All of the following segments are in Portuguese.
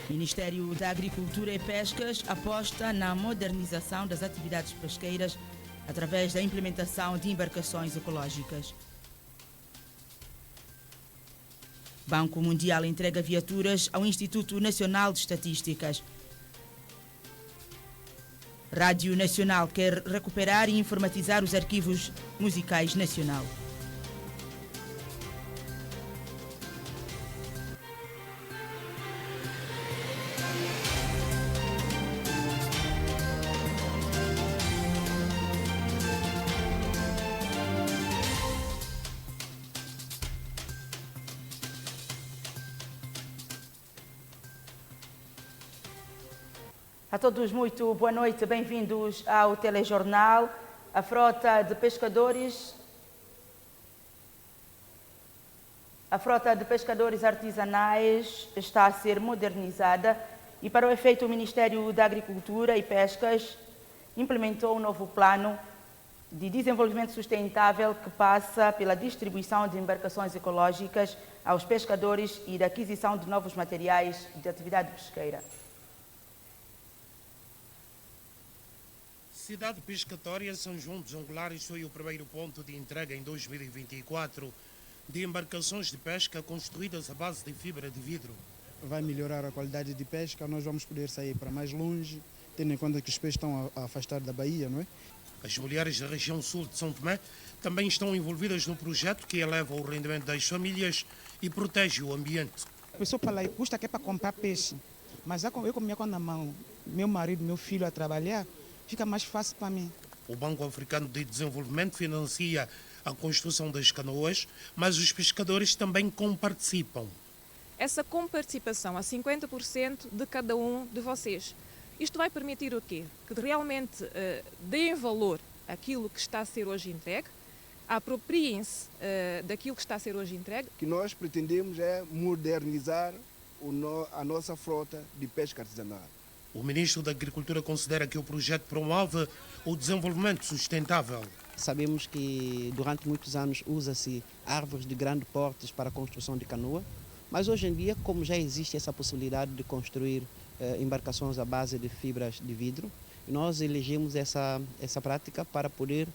O Ministério da Agricultura e Pescas aposta na modernização das atividades pesqueiras através da implementação de embarcações ecológicas. Banco Mundial entrega viaturas ao Instituto Nacional de Estatísticas. Rádio Nacional quer recuperar e informatizar os arquivos musicais nacional. A todos muito boa noite, bem-vindos ao telejornal. A frota de pescadores artesanais está a ser modernizada e, para o efeito, o Ministério da Agricultura e Pescas implementou um novo plano de desenvolvimento sustentável que passa pela distribuição de embarcações ecológicas aos pescadores e da aquisição de novos materiais de atividade pesqueira. Cidade Pescatória São João dos Angulares foi o primeiro ponto de entrega em 2024 de embarcações de pesca construídas à base de fibra de vidro. Vai melhorar a qualidade de pesca, nós vamos poder sair para mais longe, tendo em conta que os peixes estão a afastar da Bahia, não é? As mulheres da região sul de São Tomé também estão envolvidas no projeto que eleva o rendimento das famílias e protege o ambiente. A pessoa fala aí, custa que é para comprar peixe, mas eu com a minha conta na mão, meu marido, meu filho a trabalhar, fica mais fácil para mim. O Banco Africano de Desenvolvimento financia a construção das canoas, mas os pescadores também comparticipam. Essa comparticipação a 50% de cada um de vocês. Isto vai permitir o quê? Que realmente deem valor àquilo que está a ser hoje entregue, apropriem-se daquilo que está a ser hoje entregue. O que nós pretendemos é modernizar a nossa frota de pesca artesanal. O ministro da Agricultura considera que o projeto promove o desenvolvimento sustentável. Sabemos que durante muitos anos usa-se árvores de grande porte para a construção de canoa, mas hoje em dia, como já existe essa possibilidade de construir embarcações à base de fibras de vidro, nós elegemos essa prática para poder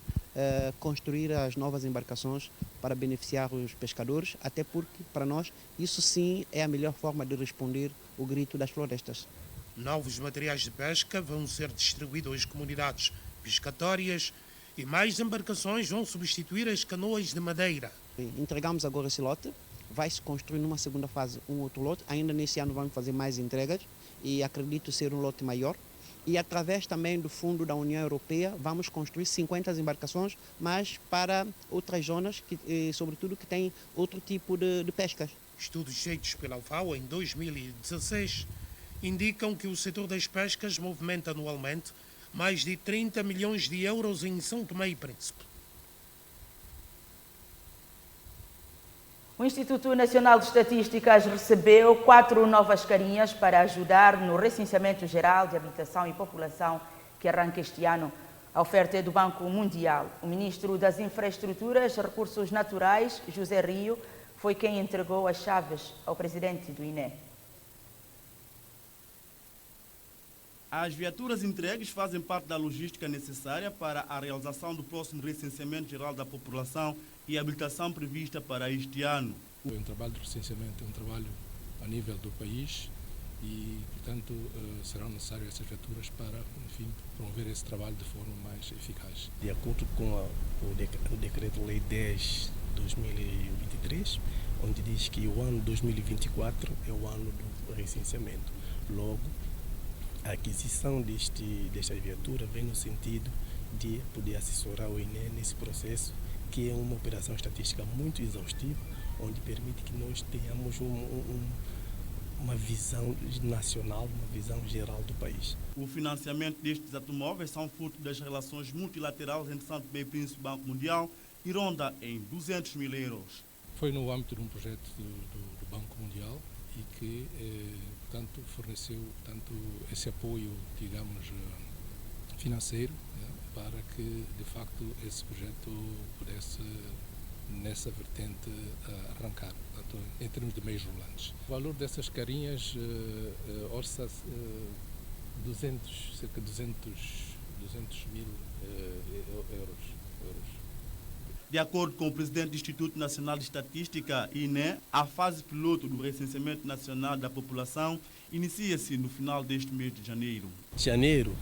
construir as novas embarcações para beneficiar os pescadores, até porque, para nós, isso sim é a melhor forma de responder ao grito das florestas. Novos materiais de pesca vão ser distribuídos às comunidades pescatórias e mais embarcações vão substituir as canoas de madeira. Entregamos agora esse lote, vai-se construir numa segunda fase um outro lote. Ainda nesse ano vamos fazer mais entregas e acredito ser um lote maior. E através também do Fundo da União Europeia vamos construir 50 embarcações, mas para outras zonas, sobretudo que têm outro tipo de pescas. Estudos feitos pela FAO em 2016 indicam que o setor das pescas movimenta anualmente mais de 30 milhões de euros em São Tomé e Príncipe. O Instituto Nacional de Estatísticas recebeu 4 novas carinhas para ajudar no recenseamento geral de habitação e população que arranca este ano. A oferta é do Banco Mundial. O ministro das Infraestruturas e Recursos Naturais, José Rio, foi quem entregou as chaves ao presidente do INE. As viaturas entregues fazem parte da logística necessária para a realização do próximo recenseamento geral da população e habilitação prevista para este ano. O trabalho de recenseamento é um trabalho a nível do país e, portanto, serão necessárias essas viaturas para, enfim, promover esse trabalho de forma mais eficaz. De acordo com o Decreto-Lei 10 de 2023, onde diz que o ano 2024 é o ano do recenseamento. Logo, a aquisição desta viatura vem no sentido de poder assessorar o INE nesse processo, que é uma operação estatística muito exaustiva, onde permite que nós tenhamos uma visão nacional, uma visão geral do país. O financiamento destes automóveis são fruto das relações multilaterais entre São Tomé e Príncipe e Banco Mundial e ronda em 200 mil euros. Foi no âmbito de um projeto do Banco Mundial e que, portanto, forneceu esse apoio, digamos, financeiro, né, para que, de facto, esse projeto pudesse nessa vertente a arrancar, portanto, em termos de meios rolantes. O valor dessas carinhas orça-se cerca de 200 mil euros. De acordo com o presidente do Instituto Nacional de Estatística, INE, a fase piloto do recenseamento nacional da população inicia-se no final deste mês de janeiro. Janeiro,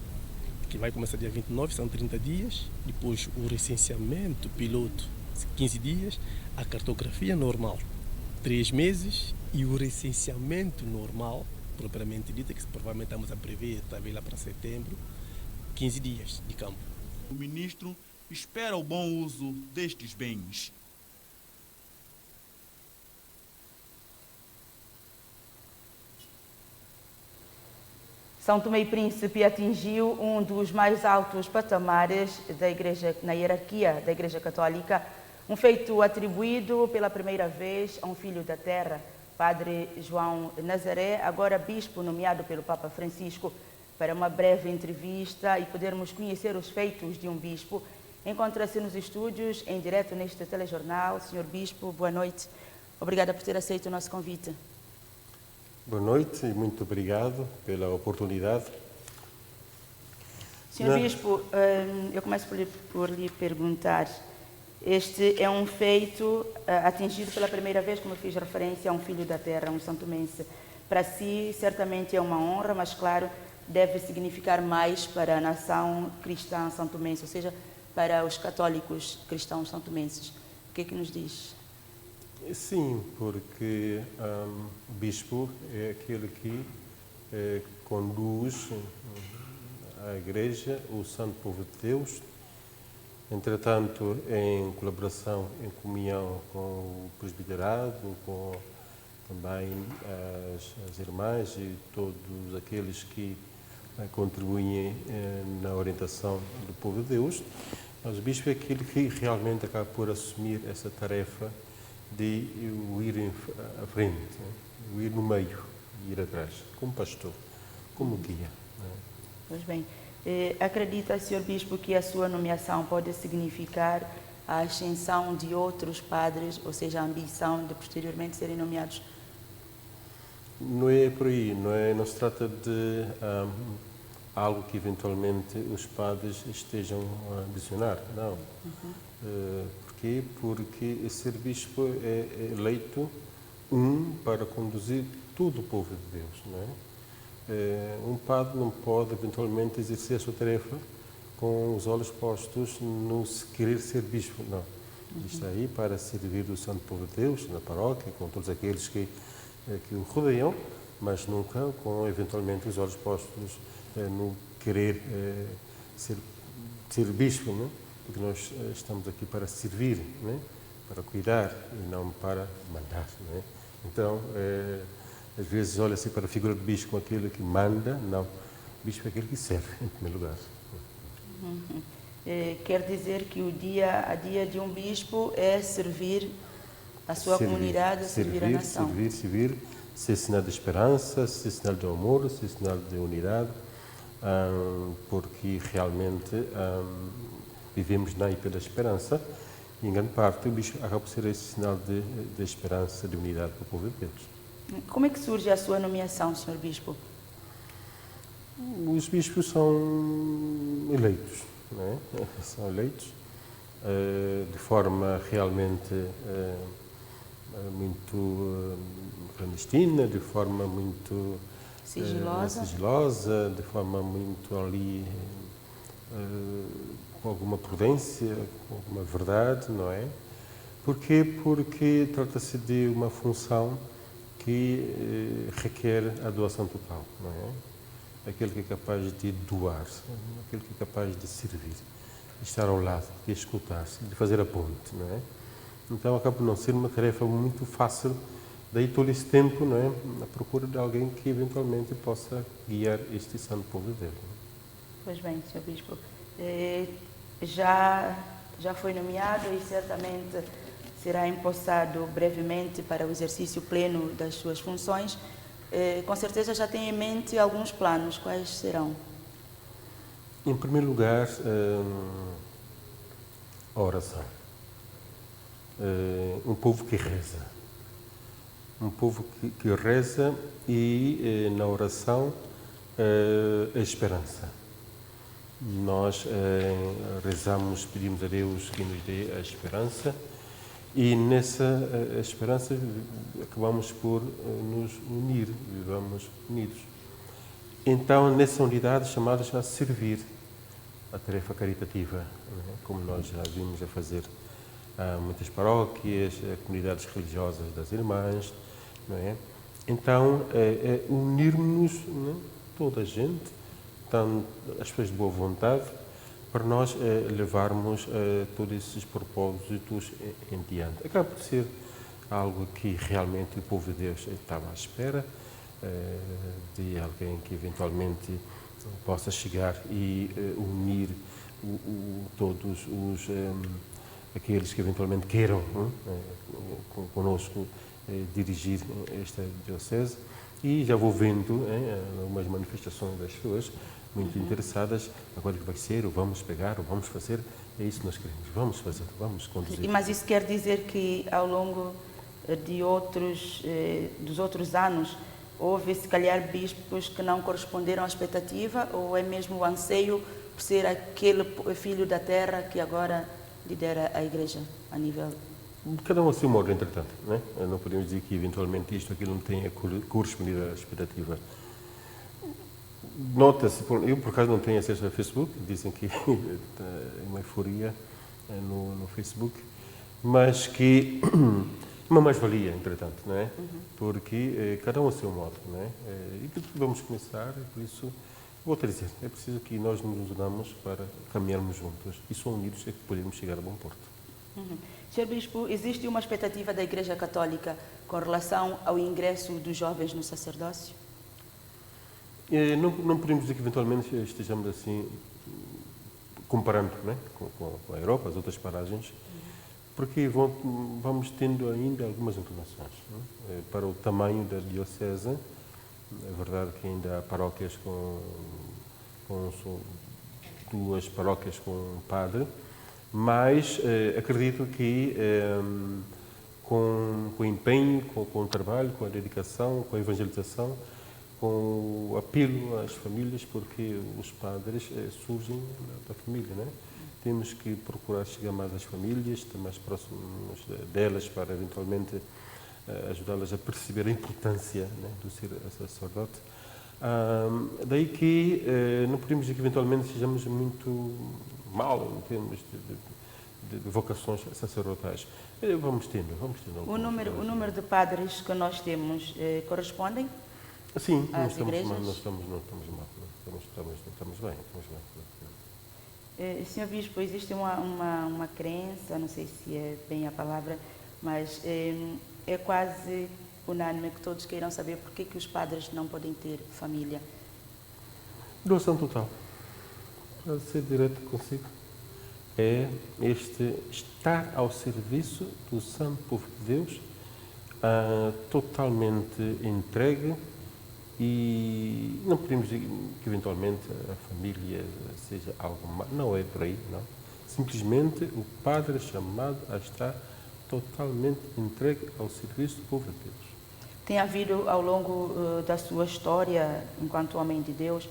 que vai começar dia 29, são 30 dias. Depois o recenseamento piloto, 15 dias. A cartografia normal, 3 meses. E o recenseamento normal, propriamente dito, que provavelmente estamos a prever, talvez lá para setembro, 15 dias de campo. O ministro espera o bom uso destes bens. São Tomé e Príncipe atingiu um dos mais altos patamares da Igreja, na hierarquia da Igreja Católica, um feito atribuído pela primeira vez a um filho da terra, Padre João Nazaré, agora bispo nomeado pelo Papa Francisco. Para uma breve entrevista e podermos conhecer os feitos de um bispo, encontra-se nos estúdios, em direto neste telejornal. Senhor Bispo, boa noite. Obrigada por ter aceito o nosso convite. Boa noite e muito obrigado pela oportunidade. Senhor Bispo, eu começo por lhe perguntar. Este é um feito atingido pela primeira vez, como eu fiz referência, a um filho da terra, um santomense. Para si, certamente é uma honra, mas, claro, deve significar mais para a nação cristã santomense, ou seja, para os católicos cristãos santomenses. O que é que nos diz? Sim, porque o bispo é aquele que conduz a Igreja, o Santo Povo de Deus. Entretanto, em colaboração, em comunhão com o presbiterado, com também as irmãs e todos aqueles que contribuem na orientação do povo de Deus, mas o bispo é aquele que realmente acaba por assumir essa tarefa de ir à frente, ir no meio, ir atrás, como pastor, como guia. Pois bem, acredita, Sr. Bispo, que a sua nomeação pode significar a ascensão de outros padres, ou seja, a ambição de posteriormente serem nomeados? Não é por aí, não se trata de algo que eventualmente os padres estejam a ambicionar, não. Porquê? Porque ser bispo é eleito para conduzir todo o povo de Deus, não é? Um padre não pode eventualmente exercer a sua tarefa com os olhos postos no querer ser bispo, não. Está aí para servir o Santo Povo de Deus na paróquia, com todos aqueles que o rodeiam, mas nunca com eventualmente os olhos postos no querer ser bispo, não é? Porque nós estamos aqui para servir, não é? Para cuidar e não para mandar, não é? Então, às vezes olha-se para a figura do bispo como aquele que manda, não. O bispo é aquele que serve, em primeiro lugar. Quer dizer que o dia a dia de um bispo é servir a sua comunidade, servir a nação. Servir, ser sinal de esperança, ser sinal de amor, ser sinal de unidade, porque realmente vivemos na época da esperança e, em grande parte, o bispo acaba por ser esse sinal de esperança, de unidade para o povo de Deus. Como é que surge a sua nomeação, Sr. Bispo? Os bispos são eleitos, não é? São eleitos de forma realmente muito clandestina, de forma muito sigilosa, de forma muito ali com alguma prudência, com alguma verdade, não é? Porquê? Porque trata-se de uma função que requer a doação total, não é? Aquele que é capaz de doar, aquele que é capaz de servir, de estar ao lado, de escutar-se, de fazer a ponte, não é? Então acaba por não ser uma tarefa muito fácil, daí todo esse tempo, não é? À procura de alguém que eventualmente possa guiar este santo povo de Deus. Pois bem, Sr. Bispo, já foi nomeado e certamente será empossado brevemente para o exercício pleno das suas funções. Com certeza já tem em mente alguns planos. Quais serão? Em primeiro lugar, a oração. um povo que reza. Um povo que reza e na oração a esperança. Nós rezamos, pedimos a Deus que nos dê a esperança e nessa esperança acabamos por nos unir, vivamos unidos. Então, nessa unidade, chamados a servir a tarefa caritativa, como nós já vimos a fazer muitas paróquias, comunidades religiosas das irmãs, não é? Então, unirmos-nos, toda a gente, tanto as pessoas de boa vontade, para nós levarmos todos esses propósitos em diante. Acaba por ser algo que realmente o povo de Deus estava à espera, de alguém que eventualmente possa chegar e unir todos aqueles que eventualmente queiram conosco dirigir esta diocese. E já vou vendo algumas manifestações das pessoas muito interessadas. Agora que vai ser, ou vamos pegar, ou vamos fazer, é isso que nós queremos. Vamos fazer, vamos conduzir. Mas isso quer dizer que ao longo de dos outros anos houve, se calhar, bispos que não corresponderam à expectativa, ou é mesmo o anseio por ser aquele filho da terra que agora lidera a Igreja a nível... Cada um a seu modo, entretanto, não é? Não podemos dizer que eventualmente isto ou aquilo não tenha correspondido à expectativa. Nota-se, eu por acaso não tenho acesso ao Facebook, dizem que é uma euforia no Facebook, mas que uma mais-valia, entretanto, não é? Porque cada um a seu modo, não é? E que vamos começar, por isso, volto a dizer, é preciso que nós nos unamos para caminharmos juntos e só unidos é que podemos chegar a bom porto. Sr. Bispo, existe uma expectativa da Igreja Católica com relação ao ingresso dos jovens no sacerdócio? Não podemos dizer que eventualmente estejamos assim comparando, né, com a Europa, as outras paragens, porque vamos tendo ainda algumas inclinações, né, para o tamanho da diocese. É verdade que ainda há paróquias com 2 paróquias com um padre, mas acredito que com o empenho, com o trabalho, com a dedicação, com a evangelização, com o apelo às famílias, porque os padres surgem da família, né? Temos que procurar chegar mais às famílias, estar mais próximos delas para eventualmente ajudá-las a perceber a importância, né, do ser sacerdote. Daí que não podemos dizer que eventualmente sejamos muito mal em termos de vocações sacerdotais. Vamos tendo o número de padres que nós temos correspondem? Sim, às igrejas? Não estamos mal, estamos bem. Sr. Bispo, existe uma crença, não sei se é bem a palavra, mas é quase unânime que todos queiram saber por que os padres não podem ter família. Doação total. Para ser direto consigo, é estar ao serviço do Santo Povo de Deus, totalmente entregue, e não podemos dizer que eventualmente a família seja algo mal. Não é por aí, não. Simplesmente o padre é chamado a estar totalmente entregue ao serviço do povo de Deus. Tem havido ao longo da sua história, enquanto homem de Deus,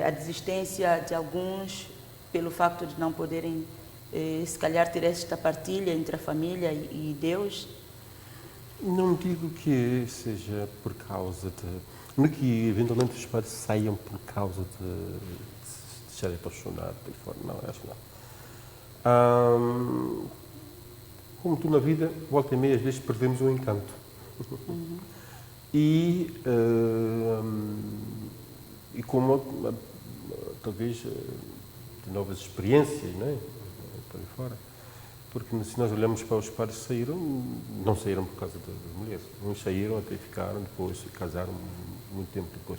a desistência de alguns pelo facto de não poderem, se calhar, ter esta partilha entre a família e Deus? Não digo que seja por causa de... Não é que eventualmente os padres saiam por causa de se deixarem apaixonados por fora. Não, acho que não. Como tudo na vida, volta e meia, às vezes perdemos o encanto. E como talvez de novas experiências, não é? Por aí fora. Porque se nós olhamos para os padres que saíram, não saíram por causa das mulheres. Uns saíram, até ficaram, depois se casaram muito tempo depois.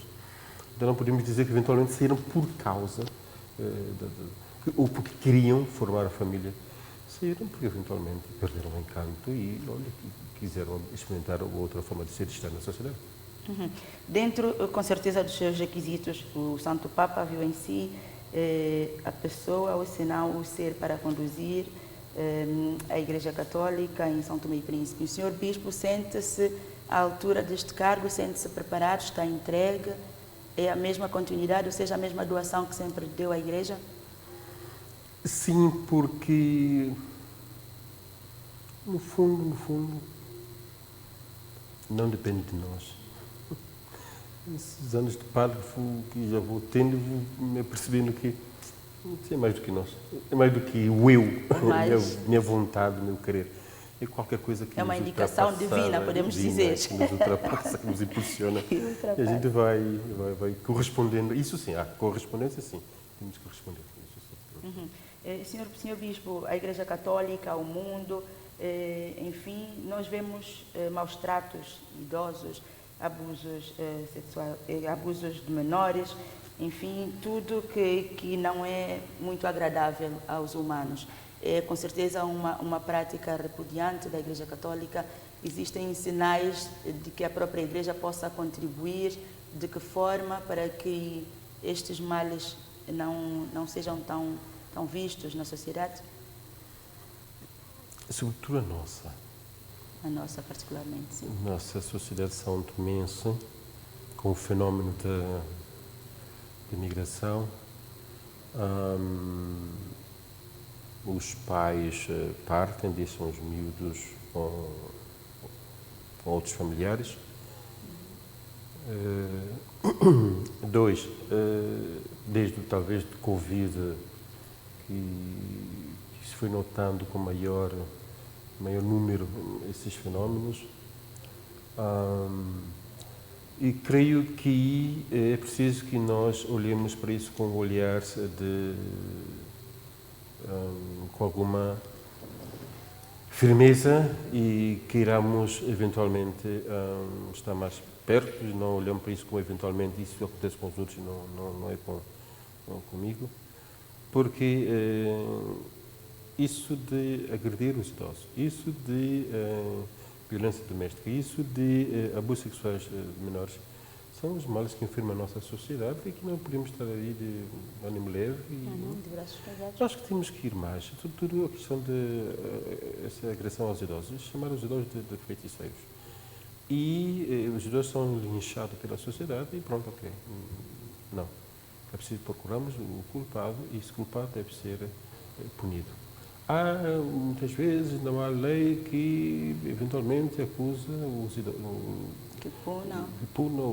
Então não podemos dizer que eventualmente saíram por causa, ou porque queriam formar a família. Saíram porque eventualmente perderam o encanto e, olha, quiseram experimentar outra forma de ser e estar na sociedade. Dentro, com certeza, dos seus requisitos, o Santo Papa viu em si a pessoa, ou senão o ser para conduzir a Igreja Católica em São Tomé e Príncipe. O senhor Bispo sente-se à altura deste cargo, sente-se preparado, está entregue? É a mesma continuidade, ou seja, a mesma doação que sempre deu à Igreja? Sim, porque no fundo, não depende de nós. Esses anos de padre que já vou tendo, me percebendo que é mais do que nós, é mais do que o eu, minha vontade, o meu querer. É qualquer coisa que é uma indicação divina, podemos dizer. Que nos ultrapassa, que nos impulsiona. E a gente vai correspondendo. Isso sim, há correspondência, sim. Temos que corresponder. Senhor Bispo, a Igreja Católica, o mundo, enfim, nós vemos maus tratos, idosos, abusos sexuais, abusos de menores, enfim, tudo que não é muito agradável aos humanos. É com certeza uma prática repudiante da Igreja Católica. Existem sinais de que a própria Igreja possa contribuir, de que forma, para que estes males não sejam tão vistos na sociedade? Sobretudo a nossa. A nossa, particularmente, sim. Nossa sociedade são tomense, com o fenómeno da imigração. Os pais partem, deixam os miúdos com outros familiares. Dois, desde talvez de Covid, que se foi notando com maior número esses fenómenos. E creio que é preciso que nós olhemos para isso com um olhar com alguma firmeza e queiramos eventualmente estar mais perto, não olhamos para isso como eventualmente isso acontece com os outros e não é comigo, porque isso de agredir os idosos, isso de violência doméstica, isso de abusos sexuais de menores, são os males que enfermam a nossa sociedade e que não podemos estar ali de ânimo leve. De braços cruzados. Acho que temos que ir mais, sobretudo a questão de essa agressão aos idosos, chamar os idosos de feiticeiros. E os idosos são linchados pela sociedade e pronto, ok. Não. É preciso procurarmos o culpado e esse culpado deve ser punido. Muitas vezes não há lei que eventualmente acusa os idosos. Que puna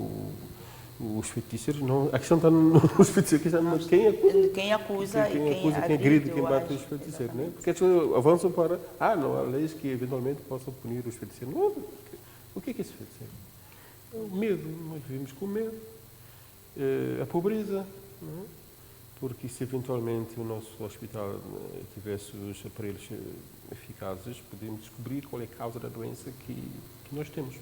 os feiticeiros. Não, a questão está nos feiticeiros, quem acusa, quem agride, quem bate os feiticeiros. Né? Porque as pessoas avançam para. Não há leis que eventualmente possam punir os feiticeiros. Não, o que é esse feiticeiro? O medo. Nós vivemos com medo. A pobreza. Não é? Porque se eventualmente o nosso hospital tivesse os aparelhos eficazes, podíamos descobrir qual é a causa da doença que nós temos.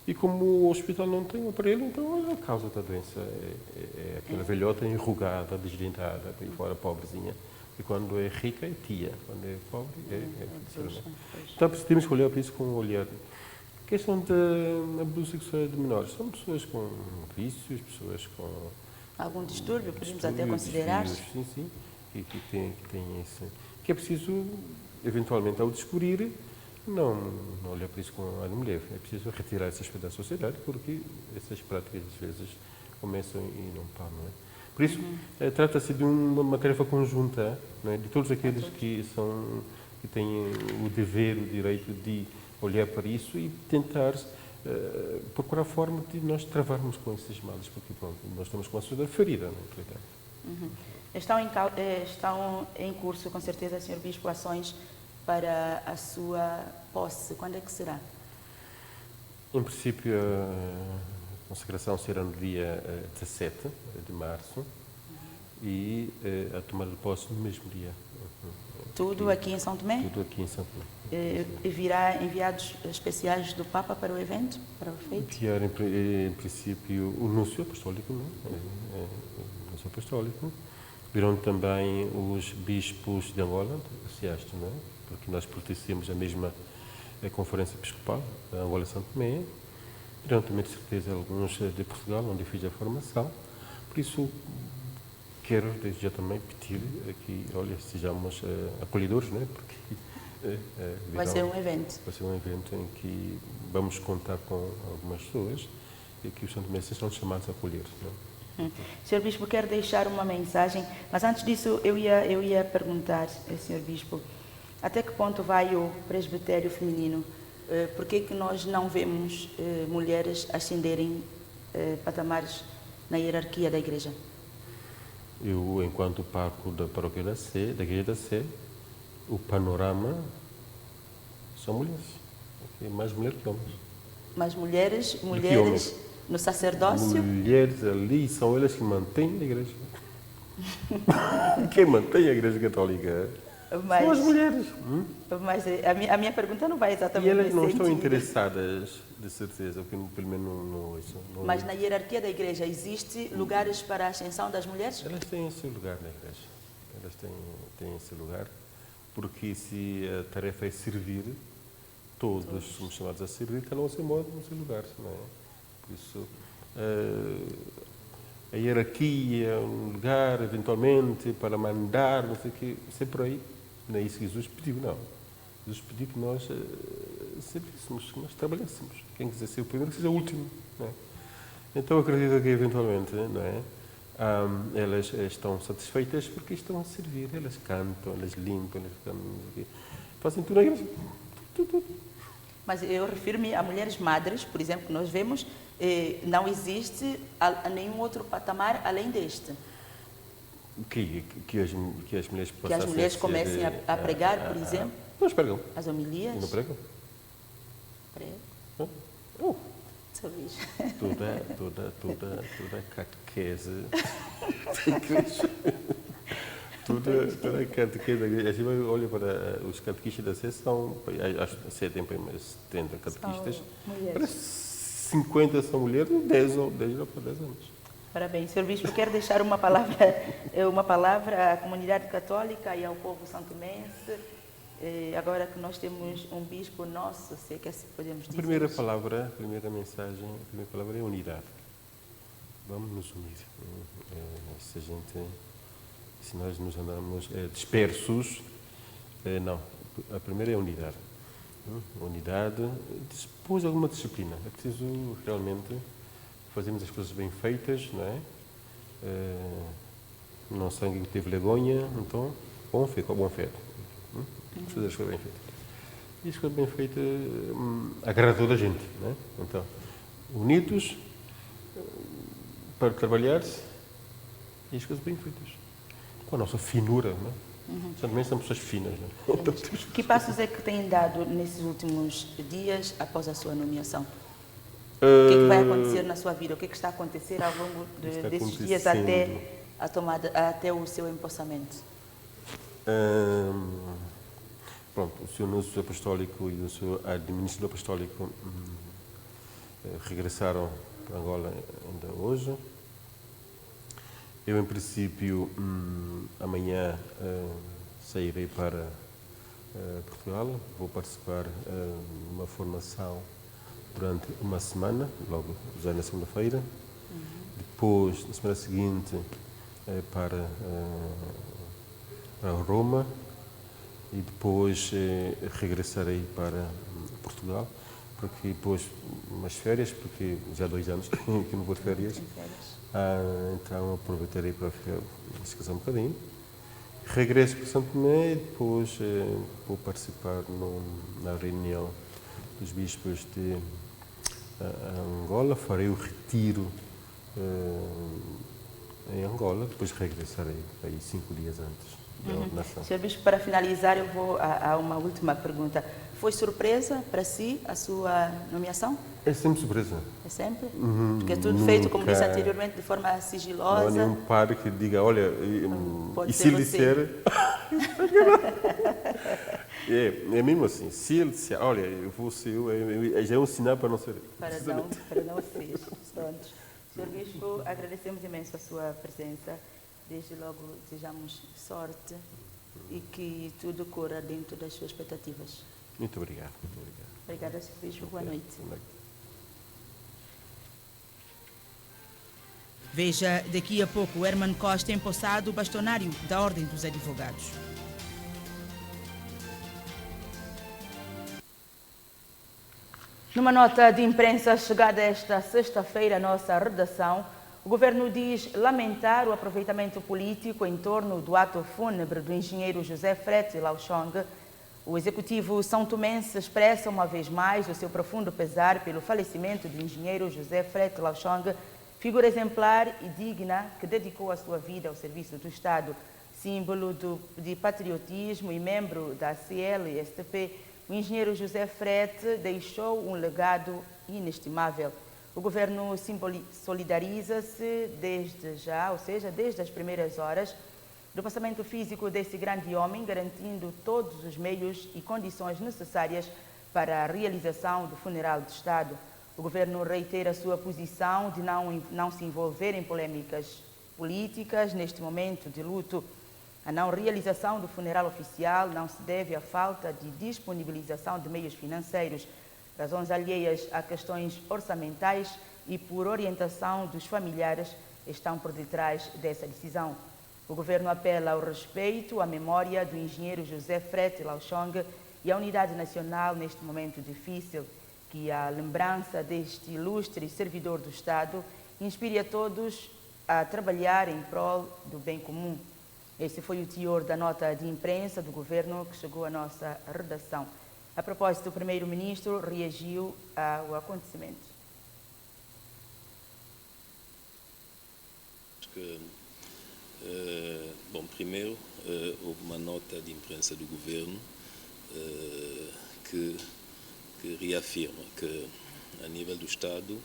E como o hospital não tem o aparelho, então a causa da doença é aquela velhota enrugada, desdentada, por aí fora, pobrezinha. E quando é rica é tia, quando é pobre é Então temos que olhar para isso com um olhar. A questão de abuso sexual de menores, são pessoas com vícios, pessoas com algum distúrbio, podemos até considerar? Sim, que tem esse. Que é preciso, eventualmente, ao descobrir, não olhar para isso com ânimo leve. É preciso retirar esse aspecto da sociedade, porque essas práticas, às vezes, começam e não param. Não é? Por isso, trata-se de uma tarefa conjunta, não é? De todos aqueles que têm o dever, o direito de olhar para isso e tentar procurar forma de nós travarmos com esses males, porque pronto, nós estamos com a sociedade ferida. Não é? Estão em curso, com certeza, Sr. Bispo, ações para a sua posse. Quando é que será? Em princípio, a consagração será no dia 17 de março e a tomada de posse no mesmo dia. Tudo aqui em São Tomé? Tudo aqui em São Tomé. Virá enviados especiais do Papa para o evento, para o feito? Enviar, em princípio, o Núncio Apostólico, não é? O Núncio Apostólico. Virão também os bispos de Angola, não é? Porque nós pertencemos à mesma Conferência Episcopal, da Angola e São Tomé. Virão também, de certeza, alguns de Portugal, onde eu fiz a formação. Por isso, quero desde já também pedir que, olha, sejamos acolhedores, né? Porque vai ser um evento. Vai ser um evento em que vamos contar com algumas pessoas e que os santomenses são chamados a acolher. Né? Sr. Bispo, quero deixar uma mensagem, mas antes disso eu ia perguntar, Sr. Bispo, até que ponto vai o presbitério feminino? Por que nós não vemos mulheres ascenderem patamares na hierarquia da igreja? Eu, enquanto pároco da paróquia da Igreja da Sé, o panorama são mulheres. É mais mulheres que homens. Mas mulheres no sacerdócio? Mulheres ali são elas que mantêm a igreja. Quem mantém a igreja católica são as mulheres. Mas a minha pergunta não vai exatamente nesse sentido. E elas não estão sentido. interessadas, de certeza, porque pelo menos não. Mas na hierarquia da igreja existe lugares para a ascensão das mulheres? Elas têm esse lugar na igreja. Elas têm esse lugar, porque se a tarefa é servir, todos somos chamados a servir, cada um a seu modo, no seu lugar. Não é? Por isso, a hierarquia, um lugar, eventualmente, para mandar, não sei o quê, sempre aí. Não é isso que Jesus pediu, não. Jesus pediu que nós servíssemos, que nós trabalhássemos. Quem quiser ser o primeiro, que seja o último. Não é? Então, acredito que, eventualmente, não é? Elas estão satisfeitas porque estão a servir. Elas cantam, elas limpam, fazem tudo na igreja. Tudo. Mas eu refiro-me a mulheres madres, por exemplo, que nós vemos, não existe nenhum outro patamar além deste. Que as mulheres possam que as mulheres comecem a pregar, por exemplo? Não pregam. As homilias? E não pregam? Pregam. Toda a catequese da igreja. Toda a catequese da igreja. A gente olha para os catequistas da Sé, acho que a Sé tem mais 70 catequistas. Para 50 são mulheres, 10 para 10 anos. Parabéns, Sr. Bispo. Quero deixar uma palavra à comunidade católica e ao povo santomense. Agora que nós temos um bispo nosso, se é que assim podemos dizer. A primeira palavra é unidade. Vamos nos unir. Se nós nos andamos dispersos, não. A primeira é unidade. Unidade, depois alguma disciplina. É preciso realmente fazermos as coisas bem feitas, não é? Não sangue que teve vergonha, então, bom feito. Fazer as coisas bem feitas. E as coisas bem feitas agradam toda a gente, não é? Então, unidos para trabalhar e as coisas bem feitas. Com a nossa finura, não é? Também são pessoas finas, não é? Que passos é que têm dado nesses últimos dias após a sua nomeação? O que é que vai acontecer na sua vida? O que é que está a acontecer ao longo desses dias até o seu empossamento? Pronto, o Sr. Núncio Apostólico e o Sr. Administrador Apostólico regressaram para Angola ainda hoje. Eu, em princípio, amanhã sairei para Portugal. Vou participar de uma formação durante uma semana, logo já na segunda-feira. Depois, na semana seguinte, para Roma. E depois regressarei para Portugal, porque depois umas férias, porque já há 2 anos que não vou de férias. Então aproveitarei para descansar um bocadinho. Regresso para Santo Tomé e depois vou participar na reunião dos bispos de Angola. Farei o retiro em Angola, depois regressarei aí 5 dias antes. Sr. Bispo, para finalizar, eu vou a uma última pergunta. Foi surpresa para si a sua nomeação? É sempre surpresa. É sempre? Porque é tudo feito, como disse anteriormente, de forma sigilosa. Não há nenhum padre que diga, olha, e se ele disser... é mesmo assim, se ele disser, olha, eu vou ser, já é um sinal para não ser. Para não ser. Pronto. Sr. Bispo, agradecemos imenso a sua presença. Desde logo desejamos sorte e que tudo corra dentro das suas expectativas. Muito obrigado. Obrigada, Sr. Bispo. Boa noite. Boa noite. Veja daqui a pouco Herman Costa empossado bastonário da Ordem dos Advogados. Numa nota de imprensa chegada esta sexta-feira à nossa redação, o governo diz lamentar o aproveitamento político em torno do ato fúnebre do engenheiro José Frete Lauchong. O executivo são tomense expressa uma vez mais o seu profundo pesar pelo falecimento do engenheiro José Frete Lauchong, figura exemplar e digna que dedicou a sua vida ao serviço do Estado, símbolo de patriotismo e membro da CLSTP. O engenheiro José Frete deixou um legado inestimável. O governo solidariza-se desde já, ou seja, desde as primeiras horas, do passamento físico desse grande homem, garantindo todos os meios e condições necessárias para a realização do funeral de Estado. O governo reitera a sua posição de não se envolver em polêmicas políticas neste momento de luto. A não realização do funeral oficial não se deve à falta de disponibilização de meios financeiros, razões alheias a questões orçamentais e por orientação dos familiares estão por detrás dessa decisão. O governo apela ao respeito à memória do engenheiro José Frete Lauchong e à unidade nacional neste momento difícil, que a lembrança deste ilustre servidor do Estado inspire a todos a trabalhar em prol do bem comum. Esse foi o teor da nota de imprensa do governo que chegou à nossa redação. A propósito, o primeiro-ministro reagiu ao acontecimento. Bom, primeiro, houve uma nota de imprensa do governo que reafirma que, a nível do Estado,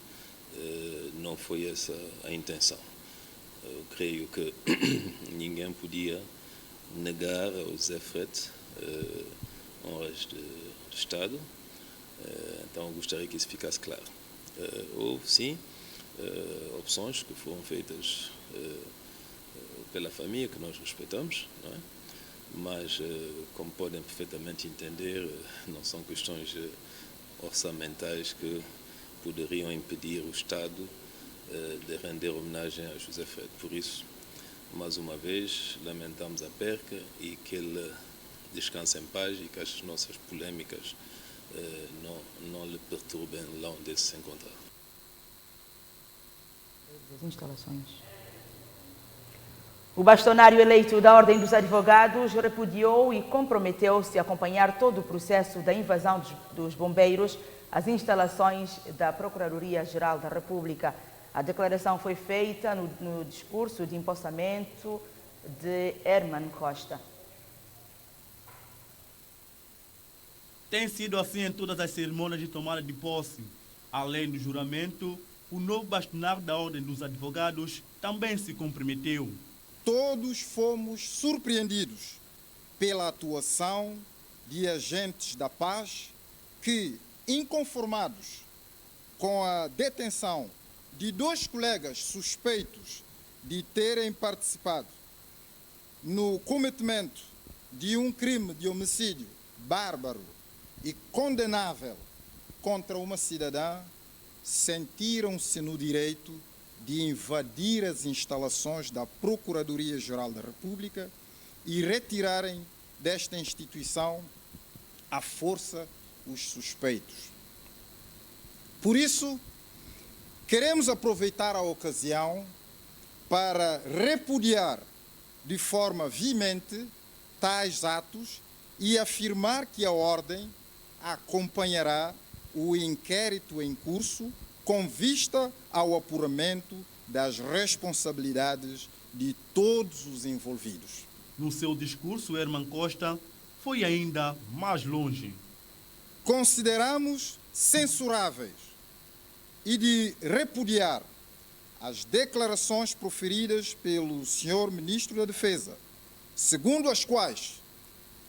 não foi essa a intenção. Eu creio que ninguém podia negar ao José Frete honras de Estado, então eu gostaria que isso ficasse claro. Houve, sim, opções que foram feitas pela família, que nós respeitamos, não é? Mas, como podem perfeitamente entender, não são questões orçamentais que poderiam impedir o Estado de render homenagem a José Frete. Por isso, mais uma vez, lamentamos a perca e que ele descanse em paz e que as nossas polêmicas não lhe perturbem lá onde se encontrar. As instalações. O bastonário eleito da Ordem dos Advogados repudiou e comprometeu-se a acompanhar todo o processo da invasão dos bombeiros às instalações da Procuradoria-Geral da República. A declaração foi feita no discurso de empossamento de Herman Costa. Tem sido assim em todas as cerimônias de tomada de posse. Além do juramento, o novo bastonário da Ordem dos Advogados também se comprometeu. Todos fomos surpreendidos pela atuação de agentes da paz que, inconformados com a detenção de 2 colegas suspeitos de terem participado no cometimento de um crime de homicídio bárbaro e condenável contra uma cidadã, sentiram-se no direito de invadir as instalações da Procuradoria-Geral da República e retirarem desta instituição à força os suspeitos. Por isso, queremos aproveitar a ocasião para repudiar de forma veemente tais atos e afirmar que a Ordem acompanhará o inquérito em curso com vista ao apuramento das responsabilidades de todos os envolvidos. No seu discurso, Herman Costa foi ainda mais longe. Consideramos censuráveis e de repudiar as declarações proferidas pelo Sr. Ministro da Defesa, segundo as quais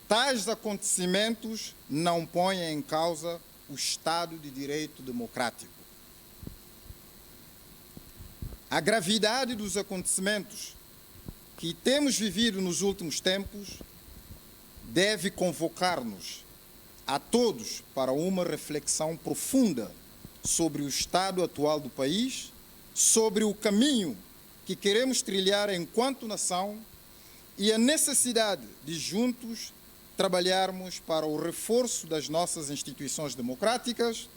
tais acontecimentos não põem em causa o Estado de Direito democrático. A gravidade dos acontecimentos que temos vivido nos últimos tempos deve convocar-nos a todos para uma reflexão profunda sobre o estado atual do país, sobre o caminho que queremos trilhar enquanto nação e a necessidade de juntos trabalharmos para o reforço das nossas instituições democráticas,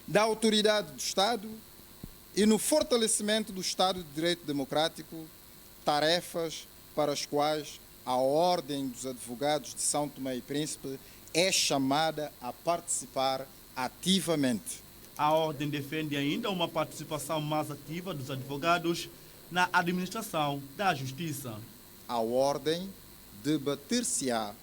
da autoridade do Estado e no fortalecimento do Estado de Direito Democrático, tarefas para as quais a Ordem dos Advogados de São Tomé e Príncipe é chamada a participar ativamente. A Ordem defende ainda uma participação mais ativa dos advogados na administração da Justiça. A Ordem debater-se-á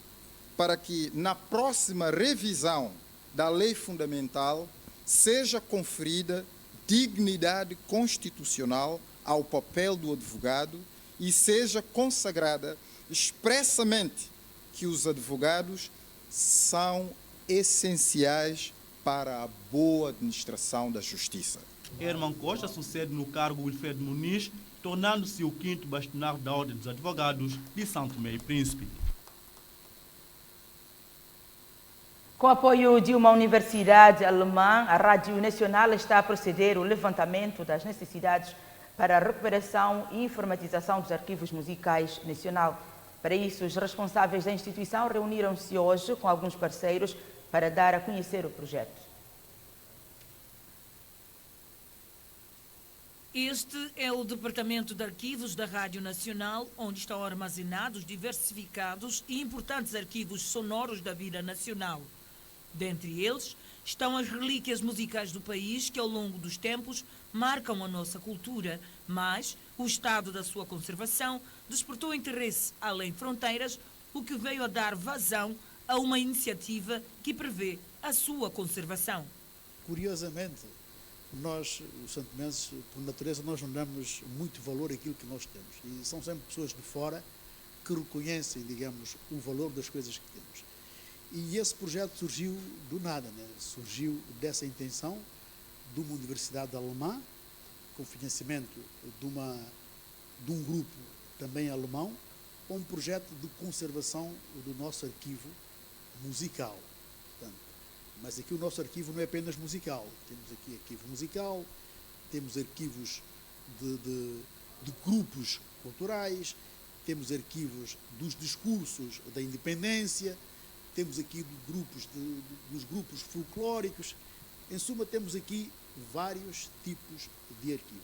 para que, na próxima revisão da Lei Fundamental, seja conferida dignidade constitucional ao papel do advogado e seja consagrada expressamente que os advogados são essenciais para a boa administração da justiça. Herman Costa sucede no cargo Wilfredo Muniz, tornando-se o 5º bastonário da Ordem dos Advogados de São Tomé e Príncipe. Com apoio de uma universidade alemã, a Rádio Nacional está a proceder ao levantamento das necessidades para a recuperação e informatização dos arquivos musicais nacional. Para isso, os responsáveis da instituição reuniram-se hoje com alguns parceiros para dar a conhecer o projeto. Este é o Departamento de Arquivos da Rádio Nacional, onde estão armazenados diversificados e importantes arquivos sonoros da vida nacional. Dentre eles estão as relíquias musicais do país que, ao longo dos tempos, marcam a nossa cultura, mas o estado da sua conservação despertou interesse além fronteiras, o que veio a dar vazão a uma iniciativa que prevê a sua conservação. Curiosamente, nós, os santomenses, por natureza, nós não damos muito valor àquilo que nós temos. E são sempre pessoas de fora que reconhecem, digamos, o valor das coisas que temos. E esse projeto surgiu do nada, né? Surgiu dessa intenção de uma universidade alemã, com financiamento de um grupo também alemão, com um projeto de conservação do nosso arquivo musical. Portanto, mas aqui o nosso arquivo não é apenas musical. Temos aqui arquivo musical, temos arquivos de grupos culturais, temos arquivos dos discursos da independência, temos aqui dos grupos folclóricos. Em suma, temos aqui vários tipos de arquivo.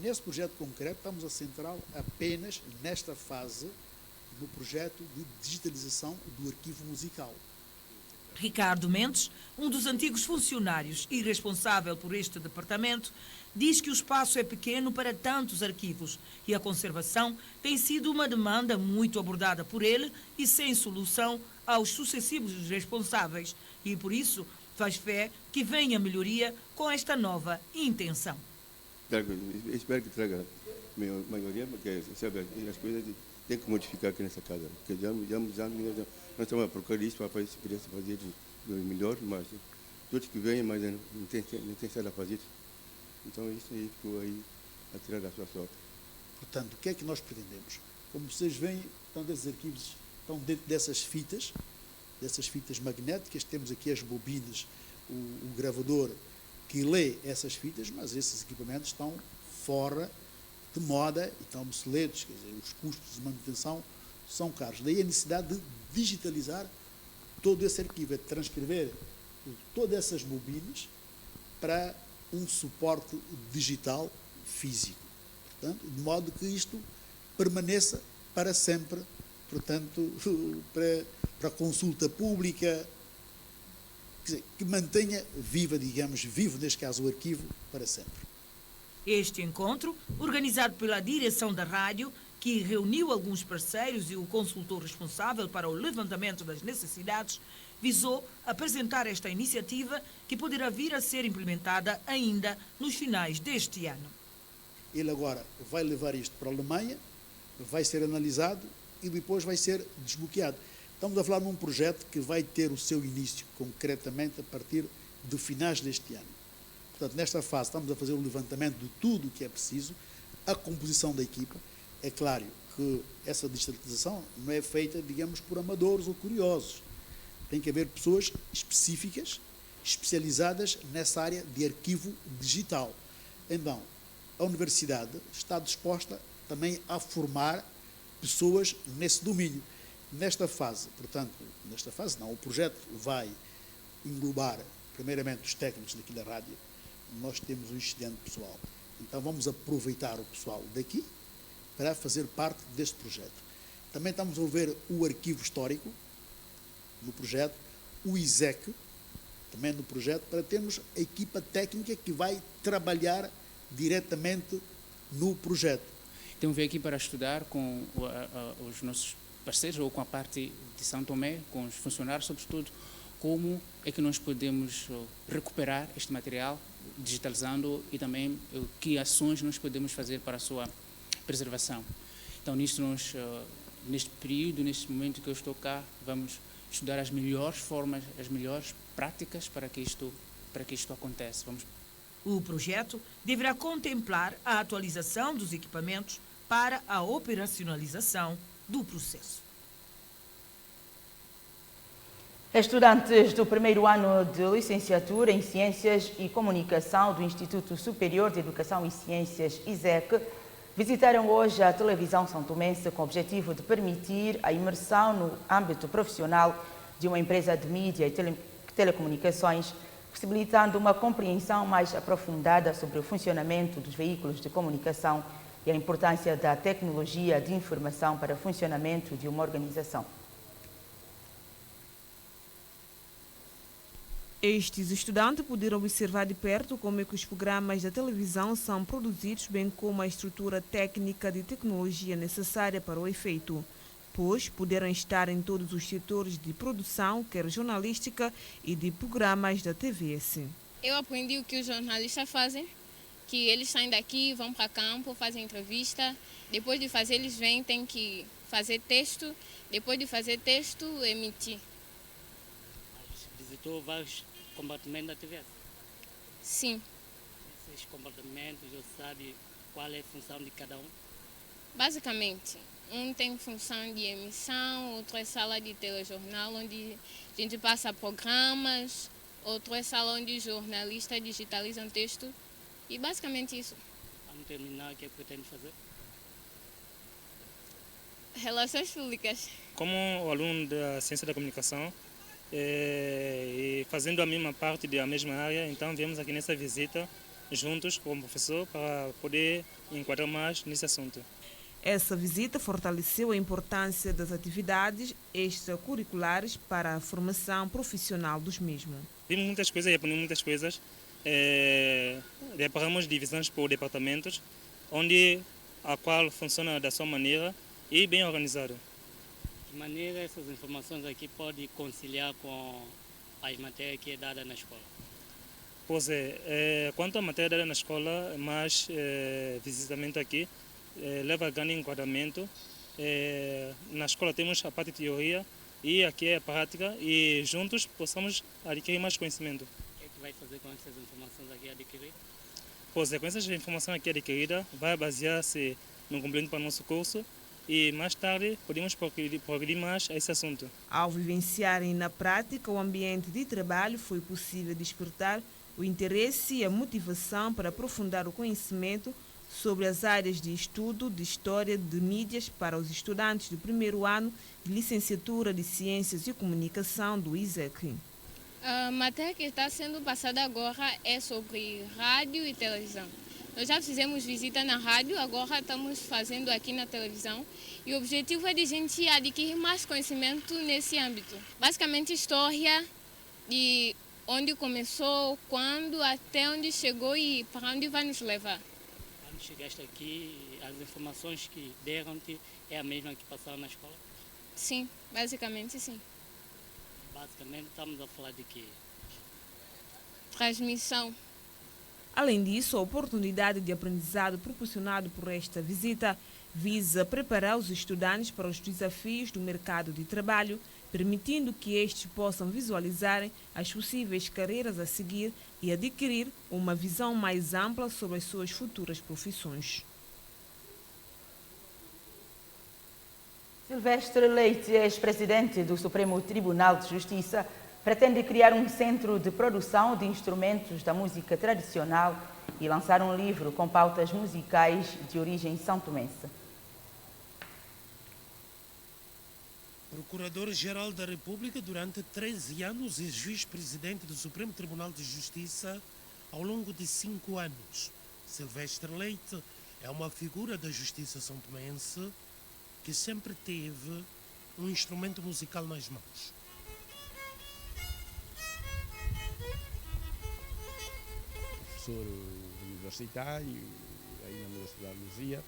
Nesse projeto concreto, estamos a centrar apenas nesta fase no projeto de digitalização do arquivo musical. Ricardo Mendes, um dos antigos funcionários e responsável por este departamento, diz que o espaço é pequeno para tantos arquivos e a conservação tem sido uma demanda muito abordada por ele e sem solução aos sucessivos responsáveis, e por isso faz fé que venha melhoria com esta nova intenção. Espero que traga maioria, porque sabe, as coisas tem que modificar aqui nessa casa. Porque já nós estamos a procurar isso para fazer melhor, mas todos que vêm, mas não tem nada a fazer. Então isso aí ficou aí a tirar da sua sorte. Portanto, o que é que nós pretendemos? Como vocês veem, então, esses arquivos estão dentro dessas fitas magnéticas, temos aqui as bobinas, o gravador que lê essas fitas, mas esses equipamentos estão fora de moda e estão obsoletos, quer dizer, os custos de manutenção são caros. Daí a necessidade de digitalizar todo esse arquivo, é de transcrever todas essas bobinas para um suporte digital físico. Portanto, de modo que isto permaneça para sempre, portanto, para consulta pública, quer dizer, que mantenha vivo neste caso o arquivo, para sempre. Este encontro, organizado pela direção da rádio, que reuniu alguns parceiros e o consultor responsável para o levantamento das necessidades, visou apresentar esta iniciativa que poderá vir a ser implementada ainda nos finais deste ano. Ele agora vai levar isto para a Alemanha, vai ser analisado e depois vai ser desbloqueado. Estamos a falar num projeto que vai ter o seu início concretamente a partir de finais deste ano. Portanto, nesta fase estamos a fazer o levantamento de tudo o que é preciso, a composição da equipa. É claro que essa digitalização não é feita, digamos, por amadores ou curiosos. Tem que haver pessoas específicas, especializadas nessa área de arquivo digital. Então, a universidade está disposta também a formar pessoas nesse domínio. Nesta fase, portanto, o projeto vai englobar, primeiramente, os técnicos daqui da rádio. Nós temos um excelente pessoal. Então, vamos aproveitar o pessoal daqui para fazer parte deste projeto. Também estamos a envolver o arquivo histórico no projeto, o ISEC, também no projeto, para termos a equipa técnica que vai trabalhar diretamente no projeto. Então, veio aqui para estudar com os nossos parceiros, ou com a parte de São Tomé, com os funcionários, sobretudo, como é que nós podemos recuperar este material, digitalizando, e também que ações nós podemos fazer para a sua preservação. Então, nisto nós, neste período, neste momento que eu estou cá, vamos estudar as melhores formas, as melhores práticas para que isto aconteça. O projeto deverá contemplar a atualização dos equipamentos para a operacionalização do processo. Estudantes do primeiro ano de licenciatura em Ciências e Comunicação do Instituto Superior de Educação e Ciências, ISEC, visitaram hoje a televisão santomense com o objetivo de permitir a imersão no âmbito profissional de uma empresa de mídia e telecomunicações, possibilitando uma compreensão mais aprofundada sobre o funcionamento dos veículos de comunicação e a importância da tecnologia de informação para o funcionamento de uma organização. Estes estudantes puderam observar de perto como é que os programas da televisão são produzidos, bem como a estrutura técnica de tecnologia necessária para o efeito, pois puderam estar em todos os setores de produção, quer jornalística e de programas da TVS. Eu aprendi o que os jornalistas fazem, que eles saem daqui, vão para campo, fazem entrevista, depois de fazer eles vêm, tem que fazer texto, depois de fazer texto, emitir. Visitou vários compartimentos da TVS? Sim. Esses compartimentos, você sabe qual é a função de cada um? Basicamente, um tem função de emissão, outro é sala de telejornal, onde a gente passa programas, outro é sala onde os jornalistas digitalizam texto, e basicamente isso. Vamos terminar, o que pretende fazer? Relações públicas. Como aluno da Ciência da Comunicação, e fazendo a mesma parte da mesma área, então viemos aqui nessa visita juntos com o professor para poder enquadrar mais nesse assunto. Essa visita fortaleceu a importância das atividades extracurriculares para a formação profissional dos mesmos. Vimos muitas coisas e aprendemos muitas coisas. Reparamos divisões por departamentos, onde a qual funciona da sua maneira e bem organizado. De maneira essas informações aqui podem conciliar com as matérias que é dada na escola? Pois quanto à matéria dada na escola, mais visitamento aqui, leva a grande enquadramento. Na escola temos a parte de teoria e aqui é a prática, e juntos possamos adquirir mais conhecimento. O que vai fazer com essas informações aqui adquiridas? Pois com essas informações aqui adquiridas, vai basear-se no complemento para o nosso curso, e mais tarde podemos progredir mais a esse assunto. Ao vivenciarem na prática o ambiente de trabalho, foi possível despertar o interesse e a motivação para aprofundar o conhecimento sobre as áreas de estudo de História de Mídias para os estudantes do primeiro ano de Licenciatura de Ciências e Comunicação do ISEC. A matéria que está sendo passada agora é sobre rádio e televisão. Nós já fizemos visita na rádio, agora estamos fazendo aqui na televisão. E o objetivo é de a gente adquirir mais conhecimento nesse âmbito. Basicamente, história de onde começou, quando, até onde chegou e para onde vai nos levar. Quando chegaste aqui, as informações que deram-te é a mesma que passaram na escola? Sim, basicamente sim. Basicamente estamos a falar de quê? Transmissão. Além disso, a oportunidade de aprendizado proporcionada por esta visita visa preparar os estudantes para os desafios do mercado de trabalho, permitindo que estes possam visualizarem as possíveis carreiras a seguir e adquirir uma visão mais ampla sobre as suas futuras profissões. Silvestre Leite, ex-presidente do Supremo Tribunal de Justiça, pretende criar um centro de produção de instrumentos da música tradicional e lançar um livro com pautas musicais de origem são-tomense. Procurador-Geral da República durante 13 anos e juiz-presidente do Supremo Tribunal de Justiça ao longo de 5 anos. Silvestre Leite é uma figura da justiça são-tomense que sempre teve um instrumento musical nas mãos. Professor universitário aí na Universidade de Luzia,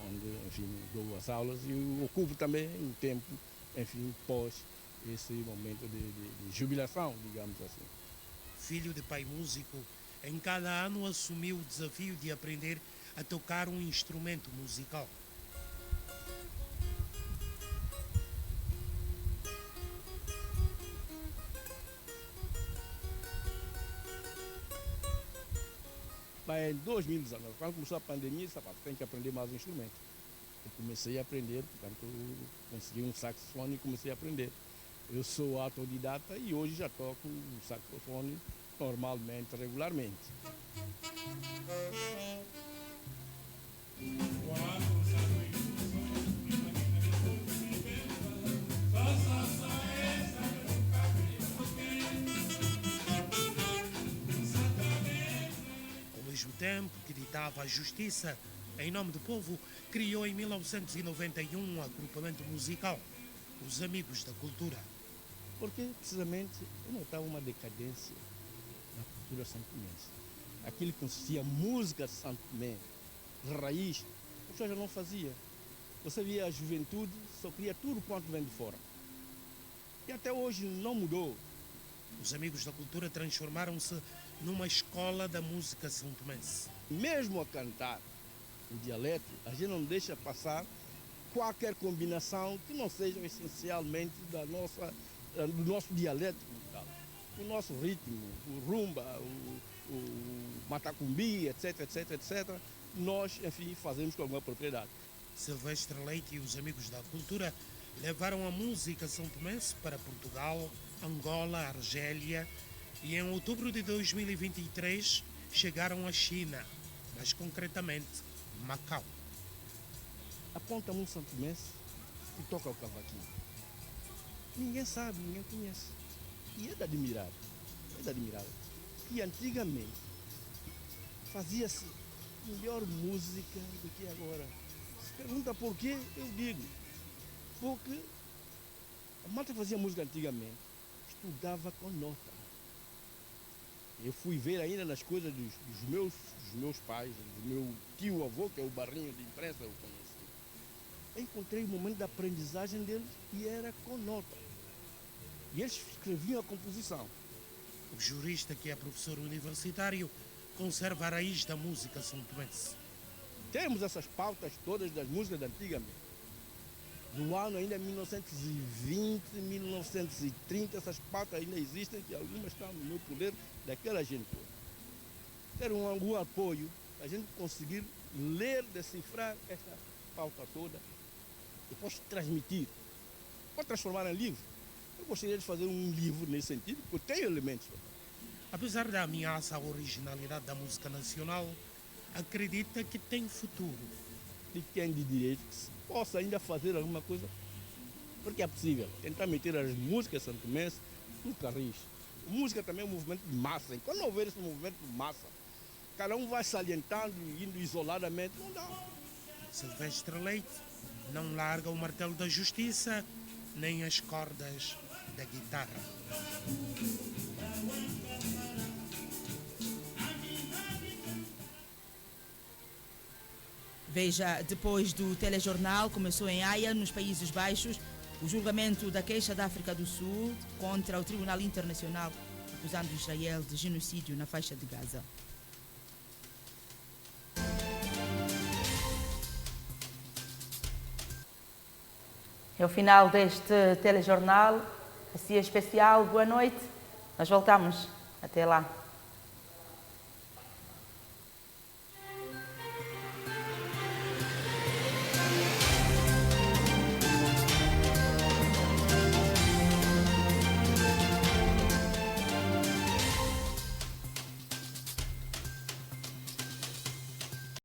onde, enfim, dou as aulas e ocupo também um tempo, enfim, pós esse momento de jubilação, digamos assim. Filho de pai músico, em cada ano assumiu o desafio de aprender a tocar um instrumento musical. Mas em 2019, quando começou a pandemia, tem que aprender mais um instrumento. Eu comecei a aprender, portanto, consegui um saxofone e comecei a aprender. Eu sou autodidata e hoje já toco o saxofone normalmente, regularmente. Ao mesmo tempo que ditava a justiça, em nome do povo, criou em 1991 um agrupamento musical, os Amigos da Cultura. Porque, precisamente, eu notava uma decadência na cultura santomense. Aquilo que consistia música de Santo Tomé, raiz, a pessoa já não fazia. Você via a juventude, só queria tudo quanto vem de fora. E até hoje não mudou. Os Amigos da Cultura transformaram-se numa escola da música santomense. Mesmo a cantar o dialeto, a gente não deixa passar qualquer combinação que não seja essencialmente do nosso dialeto musical. O nosso ritmo, o rumba, o matacumbi, etc, nós, enfim, fazemos com alguma propriedade. Silvestre Leite e os Amigos da Cultura levaram a música são-tomense para Portugal, Angola, Argélia e em outubro de 2023 chegaram à China, mais concretamente Macau. Aponta-me um santomense que toca o cavaquinho. Ninguém sabe, ninguém conhece. E é de admirar, que antigamente fazia-se melhor música do que agora. Se pergunta por quê, eu digo. Porque a malta que fazia música antigamente estudava com nota. Eu fui ver ainda nas coisas dos meus pais, do meu tio-avô, que é o barrinho de imprensa, eu conheci. Encontrei o momento da aprendizagem deles e era com nota. E eles escreviam a composição. O jurista, que é professor universitário, conserva a raiz da música são-tomense. Temos essas pautas todas das músicas de antigamente. Do ano ainda 1920, 1930, essas pautas ainda existem, que algumas estão no meu poder daquela gente toda. Ter algum apoio, a gente conseguir ler, decifrar esta pauta toda, depois transmitir, pode transformar em livro. Eu gostaria de fazer um livro nesse sentido, porque tem elementos. Apesar da ameaça à originalidade da música nacional, acredita que tem futuro. De quem de direito que se possa ainda fazer alguma coisa, porque é possível tentar meter as músicas santomenses no carris. Música também é um movimento de massa. Quando houver esse movimento de massa, cada um vai salientando, indo isoladamente, não dá. Silvestre Leite não larga o martelo da justiça, nem as cordas da guitarra. Veja, depois do telejornal, começou em Haia, nos Países Baixos, o julgamento da queixa da África do Sul contra o Tribunal Internacional, acusando Israel de genocídio na faixa de Gaza. É o final deste telejornal, assim especial. Boa noite. Nós voltamos. Até lá.